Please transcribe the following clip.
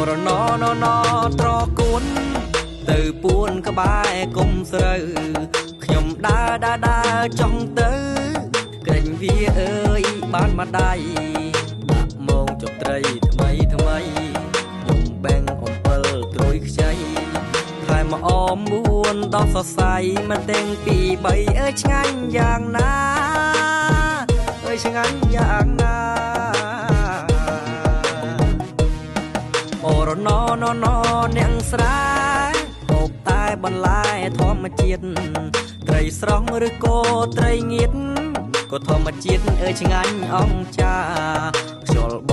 រណណត្រគុណទៅពួនក្បែរគុំស្រូវខ្ញុំដើរចង់ទៅក្រែងវាអើយបានមកដៃដាក់មកចុកត្រីថ្មីបំបែងអំពិលត្រួយខ្ចីថែមកអម4ដល់សរសៃមិនទាំងពី3អើយឆ្ងាញ់យ៉ាងណាអើយឆ្ងាញ់យ៉ាងណាអូរណនាងស្រែហូបតែបន្លែធម្មជាតិត្រីស្រស់ឬក៏ត្រីងៀតក៏ធម្មជាតិអើយឆ្ងាញ់អង្ចាខ្យល់ប